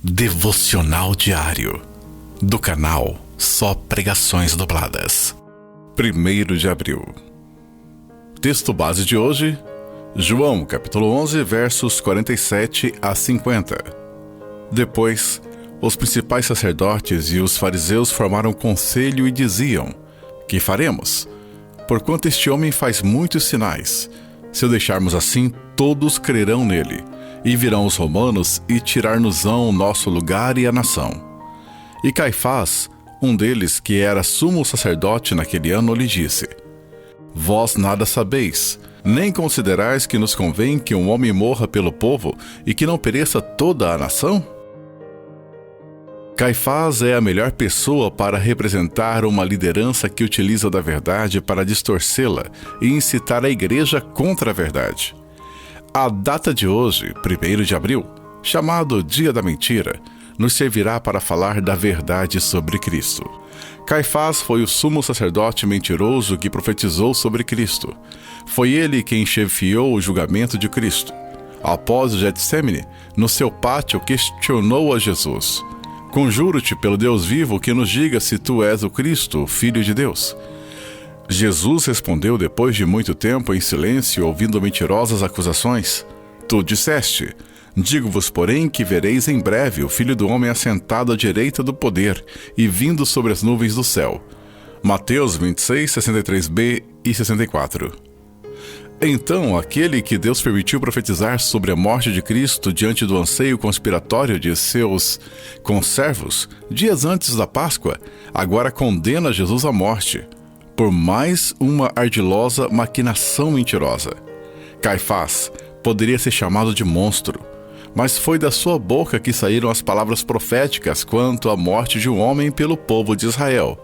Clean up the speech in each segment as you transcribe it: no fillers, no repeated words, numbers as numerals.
Devocional Diário do canal Só Pregações Dubladas. 1º de abril. Texto base de hoje, João capítulo 11, versos 47 a 50. Depois, os principais sacerdotes e os fariseus formaram conselho e diziam: que faremos? Porquanto este homem faz muitos sinais. Se o deixarmos assim, todos crerão nele. E virão os romanos e tirar-nos-ão o nosso lugar e a nação. E Caifás, um deles que era sumo sacerdote naquele ano, lhe disse: Vós nada sabeis, nem considerais que nos convém que um homem morra pelo povo e que não pereça toda a nação? Caifás é a melhor pessoa para representar uma liderança que utiliza da verdade para distorcê-la e incitar a igreja contra a verdade. A data de hoje, 1º de abril, chamado Dia da Mentira, nos servirá para falar da verdade sobre Cristo. Caifás foi o sumo sacerdote mentiroso que profetizou sobre Cristo. Foi ele quem chefiou o julgamento de Cristo. Após o Getsêmani, no seu pátio, questionou a Jesus: Conjuro-te pelo Deus vivo que nos diga se tu és o Cristo, o Filho de Deus. Jesus respondeu depois de muito tempo em silêncio, ouvindo mentirosas acusações: Tu disseste. Digo-vos, porém, que vereis em breve o Filho do Homem assentado à direita do poder e vindo sobre as nuvens do céu. Mateus 26, 63b e 64. Então, aquele que Deus permitiu profetizar sobre a morte de Cristo diante do anseio conspiratório de seus conservos, dias antes da Páscoa, agora condena Jesus à morte, por mais uma ardilosa maquinação mentirosa. Caifás poderia ser chamado de monstro, mas foi da sua boca que saíram as palavras proféticas quanto à morte de um homem pelo povo de Israel.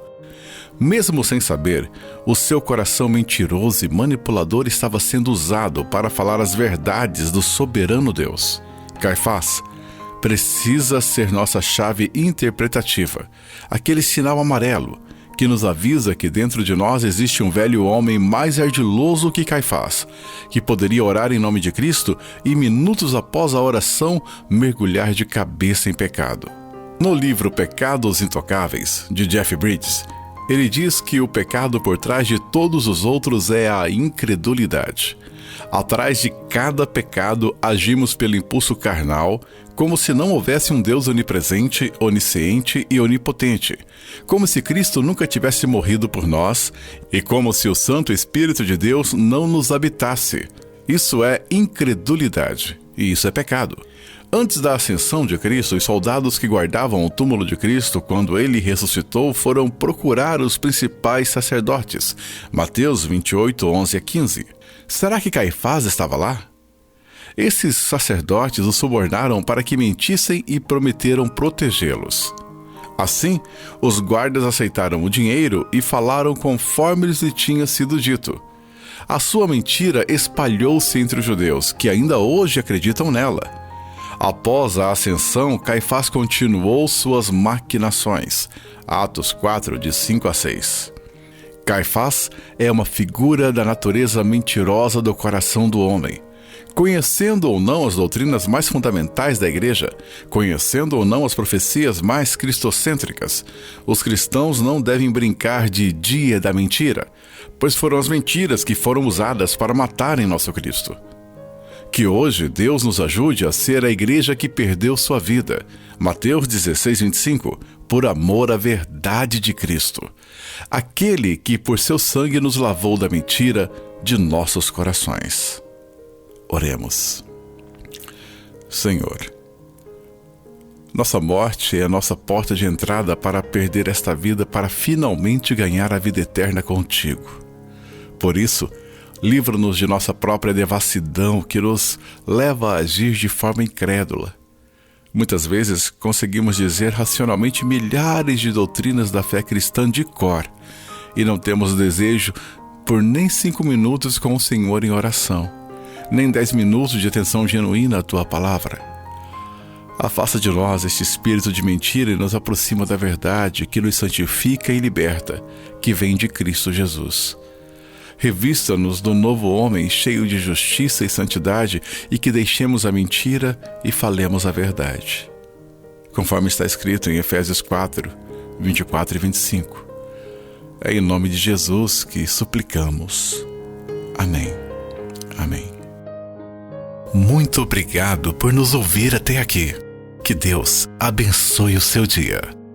Mesmo sem saber, o seu coração mentiroso e manipulador estava sendo usado para falar as verdades do soberano Deus. Caifás precisa ser nossa chave interpretativa, aquele sinal amarelo que nos avisa que dentro de nós existe um velho homem mais ardiloso que Caifás, que poderia orar em nome de Cristo e minutos após a oração mergulhar de cabeça em pecado. No livro Pecados Intocáveis, de Jeff Bridges, ele diz que o pecado por trás de todos os outros é a incredulidade. Atrás de cada pecado agimos pelo impulso carnal, como se não houvesse um Deus onipresente, onisciente e onipotente, como se Cristo nunca tivesse morrido por nós e como se o Santo Espírito de Deus não nos habitasse. Isso é incredulidade, e isso é pecado. Antes da ascensão de Cristo, os soldados que guardavam o túmulo de Cristo quando ele ressuscitou foram procurar os principais sacerdotes. Mateus 28, 11 a 15. Será que Caifás estava lá? Esses sacerdotes o subornaram para que mentissem e prometeram protegê-los. Assim, os guardas aceitaram o dinheiro e falaram conforme lhes tinha sido dito. A sua mentira espalhou-se entre os judeus, que ainda hoje acreditam nela. Após a ascensão, Caifás continuou suas maquinações. Atos 4, de 5 a 6. Caifás é uma figura da natureza mentirosa do coração do homem. Conhecendo ou não as doutrinas mais fundamentais da igreja, conhecendo ou não as profecias mais cristocêntricas, os cristãos não devem brincar de dia da mentira, pois foram as mentiras que foram usadas para matarem nosso Cristo. Que hoje Deus nos ajude a ser a igreja que perdeu sua vida. Mateus 16, 25, por amor à verdade de Cristo. Aquele que por seu sangue nos lavou da mentira de nossos corações. Oremos. Senhor, nossa morte é a nossa porta de entrada para perder esta vida, para finalmente ganhar a vida eterna contigo. Por isso, livra-nos de nossa própria devassidão que nos leva a agir de forma incrédula. Muitas vezes conseguimos dizer racionalmente milhares de doutrinas da fé cristã de cor e não temos desejo por nem 5 minutos com o Senhor em oração, nem 10 minutos de atenção genuína à Tua palavra. Afasta de nós este espírito de mentira e nos aproxima da verdade que nos santifica e liberta, que vem de Cristo Jesus. Revista-nos do novo homem cheio de justiça e santidade e que deixemos a mentira e falemos a verdade. conforme está escrito em Efésios 4, 24 e 25. É em nome de Jesus que suplicamos. Amém. Amém. Muito obrigado por nos ouvir até aqui. Que Deus abençoe o seu dia.